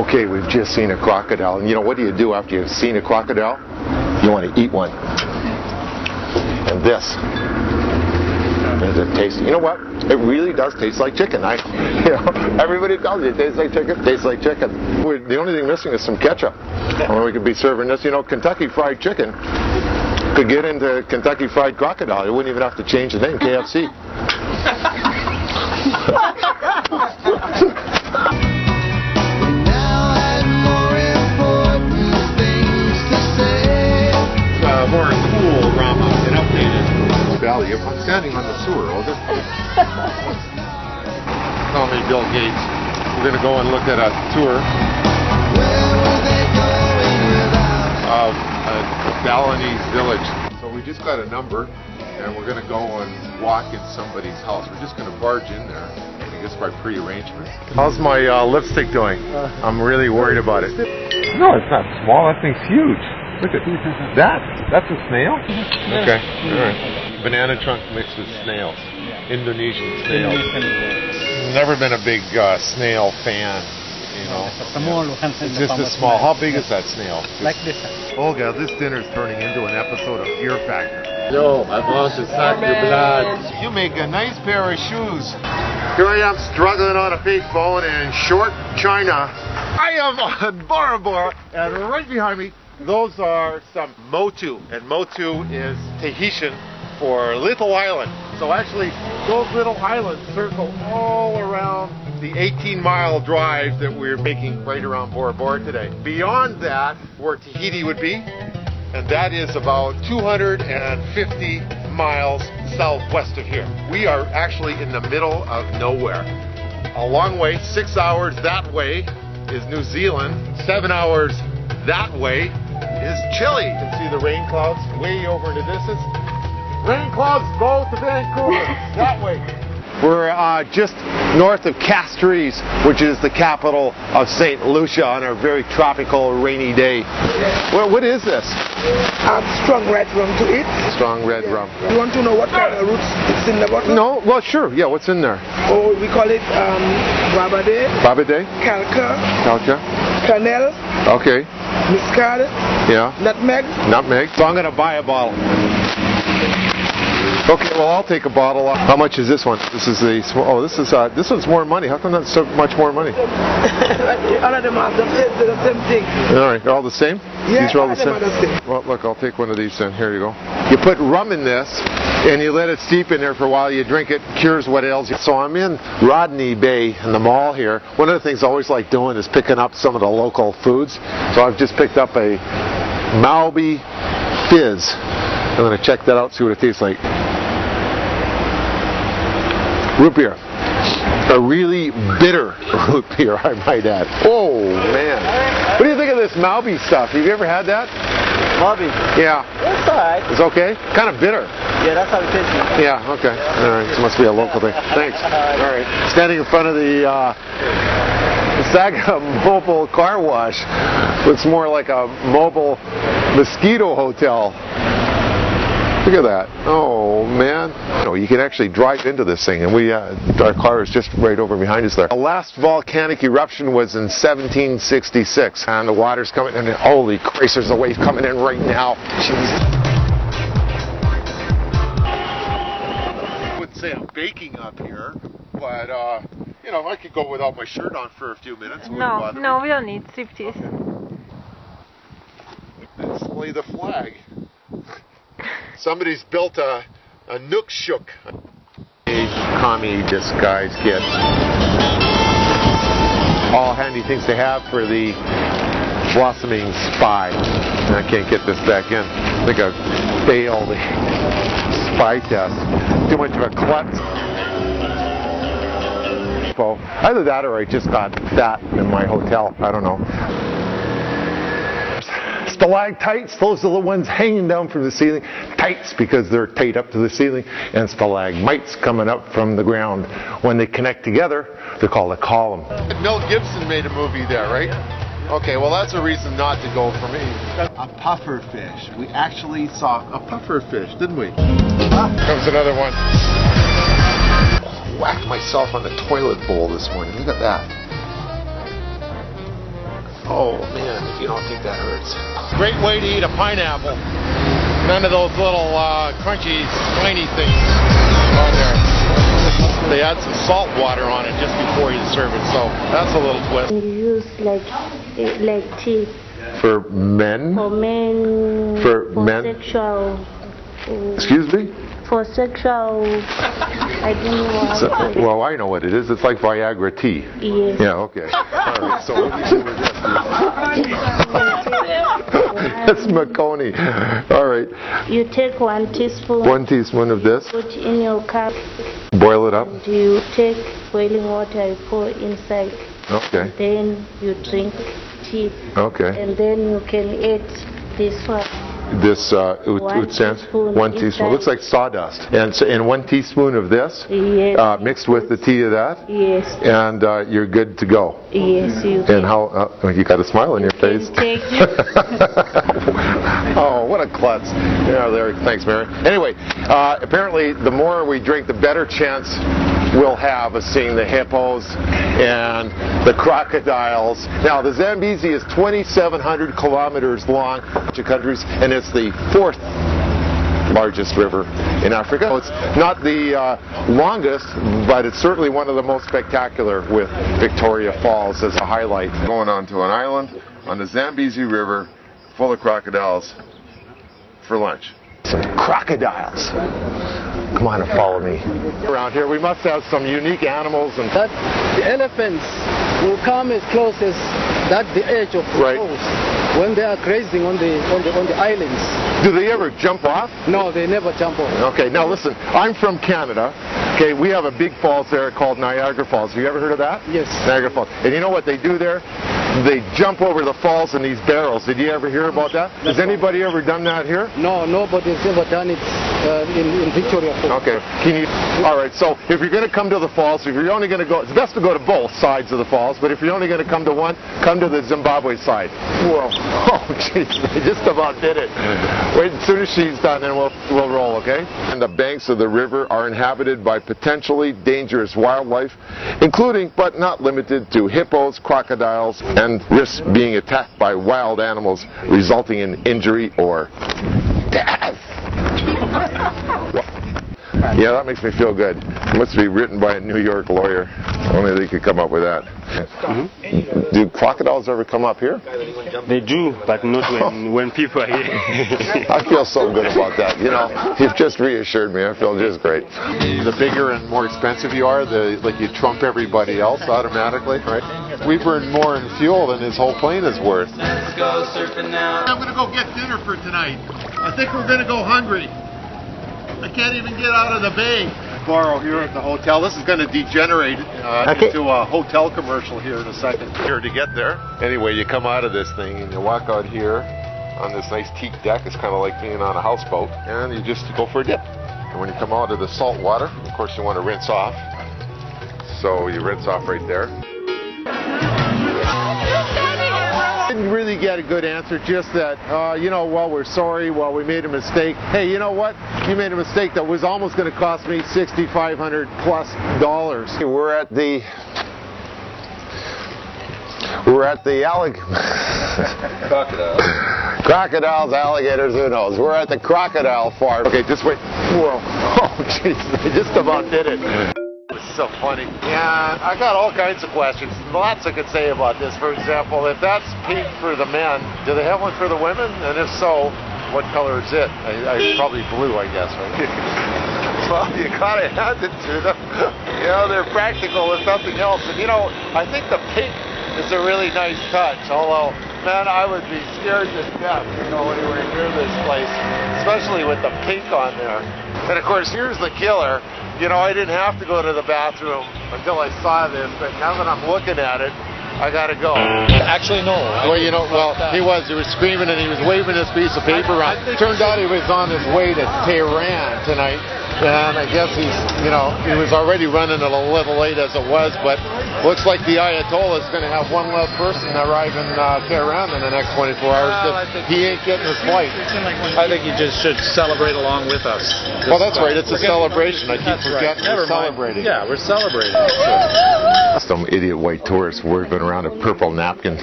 Okay, we've just seen a crocodile, and you know what do you do after you've seen a crocodile? You want to eat one. And this is it tasty. You know what? It really does taste like chicken. Everybody tells you it tastes like chicken. Tastes like chicken. The only thing missing is some ketchup. Or we could be serving this. You know, Kentucky Fried Chicken could get into Kentucky Fried Crocodile. You wouldn't even have to change the name, KFC. More cool Rama and updated valley. I'm standing on the sewer. Call me Bill Gates. We're going to go and look at a tour of Balinese village. So we just got a number, and we're going to go and walk in somebody's house. We're just going to barge in there, I guess by pre-arrangement. How's my lipstick doing? I'm really worried about it. No, it's not small. That thing's huge. Look at that. That's a snail? Okay. All right. Banana trunk mixed with snails. Indonesian snails. Never been a big snail fan, you know. It's just a small. How big is that snail? Like this. Olga, this dinner's turning into an episode of Fear Factor. Yo, I want to suck your blood. You make a nice pair of shoes. Here I am struggling on a big phone in short China. I am on Bora Bora, and right behind me, those are some motu, and motu is Tahitian for little island. So actually, those little islands circle all around the 18-mile drive that we're making right around Bora Bora today. Beyond that, where Tahiti would be, and that is about 250 miles southwest of here. We are actually in the middle of nowhere. A long way, 6 hours that way is New Zealand, 7 hours that way is Chile. You can see the rain clouds way over in the distance. Rain clouds go to Vancouver, that way. We're just north of Castries, which is the capital of St. Lucia, on a very tropical, rainy day. What is this? Strong red rum to eat. Strong red rum. You want to know what kind of roots it's in the bottle? No? Well, sure. Yeah, what's in there? Oh, we call it Babade, Babade? Calca, Canel, Okay. Muscade, Yeah. Nutmeg. Nutmeg. So I'm going to buy a bottle. Okay, well, I'll take a bottle. How much is this one? This is the small. Oh, this one's more money. How come that's so much more money? All of them are the same thing. All right, they're all the same? Yeah, these are all the all same. Well, look, I'll take one of these then. Here you go. You put rum in this, and you let it steep in there for a while. You drink it, cures what ails you. So I'm in Rodney Bay in the mall here. One of the things I always like doing is picking up some of the local foods. So I've just picked up a Maui Fizz. I'm going to check that out, see what it tastes like. Root beer. A really bitter root beer, I might add. Oh, man. What do you think of this Maui stuff? Have you ever had that? Maui? Yeah. That's alright. It's okay? Kind of bitter. Yeah, that's how it tastes. Yeah, okay. All right. It must be a local thing. Thanks. All right. Standing in front of the Saga mobile car wash. Looks more like a mobile mosquito hotel. Look at that. Oh, man. You can actually drive into this thing, and our car is just right over behind us there. The last volcanic eruption was in 1766, and the water's coming in. Holy Christ, there's a wave coming in right now. Jeez. I wouldn't say I'm baking up here, but, I could go without my shirt on for a few minutes. No, we don't need striptease. Okay. Display the flag. Somebody's built a nook shook. Commie disguise kit. All handy things to have for the blossoming spy. I can't get this back in. I think I failed the spy test. Too much of a klutz. So either that or I just got fat in my hotel. I don't know. Stalactites, those are the ones hanging down from the ceiling. Tights because they're tight up to the ceiling, and stalagmites coming up from the ground. When they connect together, they're called a column. Mel Gibson made a movie there, right? Okay, well that's a reason not to go for me. A puffer fish. We actually saw a puffer fish, didn't we? Comes another one. Whacked myself on the toilet bowl this morning. Look at that. Oh man, if you don't think that hurts. Great way to eat a pineapple. None of those little crunchy, tiny things on there. They add some salt water on it just before you serve it, so that's a little twist. You use like tea. For men? For men. For men? Sexual. Excuse me? For sexual. I don't know what. So, well, I know what it is. It's like Viagra tea. Yes. Yeah, okay. All right, so what do you do with this? That's Maconi. All right. You take 1 teaspoon. 1 teaspoon of this. Put in your cup. Boil it up. You take boiling water, you pour inside. Okay. Then you drink tea. Okay. And then you can add this one. This One sense, teaspoon 1 teaspoon. inside. Looks like sawdust. And so, and 1 teaspoon of this, Yes. mixed with the tea of that, Yes. and you're good to go. Yes, you And how you got a smile on your face. take it. Oh, what a klutz. Yeah, there. Thanks, Mary. Anyway, apparently the more we drink, the better chance we'll have of seeing the hippos and the crocodiles. Now, the Zambezi is 2,700 kilometers long to countries, and it's the 4th largest river in Africa. It's not the longest, but it's certainly one of the most spectacular, with Victoria Falls as a highlight. Going on to an island on the Zambezi River full of crocodiles for lunch. Some crocodiles. Come on and follow me. Around here we must have some unique animals and That the elephants will come as close as the edge of the Right. coast when they are grazing on the islands. do they ever jump off? No, they never jump off. Okay, now listen, I'm from Canada. Okay, we have a big falls there called Niagara Falls. Have you ever heard of that? Yes. Niagara Falls. And you know what they do there? They jump over the falls in these barrels. Did you ever hear about that? Has anybody ever done that here? No, nobody's ever done it in Victoria Falls. Okay. Can you? All right. So if you're going to come to the falls, if you're only going to go, it's best to go to both sides of the falls. But if you're only going to come to one, come to the Zimbabwe side. Whoa! Oh, jeez! I just about did it. Wait, as soon as she's done, then we'll roll. Okay. And the banks of the river are inhabited by potentially dangerous wildlife, including but not limited to hippos, crocodiles, and risk being attacked by wild animals, resulting in injury or death. Yeah, that makes me feel good. It must be written by a New York lawyer. Only they could come up with that. Mm-hmm. Do crocodiles ever come up here? They do, but not when people are here. I feel so good about that. You know, you've just reassured me. I feel just great. The bigger and more expensive you are, like you trump everybody else automatically, right? We burn more in fuel than his whole plane is worth. Let's go surfing now. I'm going to go get dinner for tonight. I think we're going to go hungry. I can't even get out of the bay. Borrow here at the hotel. This is going to degenerate into a hotel commercial here in a second. Here to get there. Anyway, you come out of this thing and you walk out here on this nice teak deck. It's kind of like being on a houseboat, and you just go for a dip. And when you come out of the salt water, of course you want to rinse off. So you rinse off right there. Didn't really get a good answer, just that, you know, well, we're sorry, well, we made a mistake. Hey, you know what? You made a mistake that was almost going to cost me $6,500 plus. We're at the crocodiles, alligators, who knows? We're at the crocodile farm. Okay, just wait. Whoa. Oh, jeez, I just about did it. So funny. Yeah, I got all kinds of questions. Lots I could say about this. For example, if that's pink for the men, do they have one for the women? And if so, what color is it? Probably blue, I guess, right? Well, you gotta hand it to them. You know, they're practical if nothing else. And you know, I think the pink is a really nice touch. Although, man, I would be scared to death to go anywhere near this place, especially with the pink on there. And of course, here's the killer. You know, I didn't have to go to the bathroom until I saw this, but now that I'm looking at it, I gotta go. Actually, no. Well, you know, he was screaming and he was waving this piece of paper around. Turned out he was on his way to Tehran tonight, and I guess he's, you know, he was already running a little late as it was, but looks like the Ayatollah is going to have one less person arrive in Tehran in the next 24 hours. He ain't getting his flight. I think you just should celebrate along with us. Well, that's right. It's a celebration. I keep forgetting we're celebrating. Yeah, we're celebrating. Some idiot white tourist working around a purple napkin.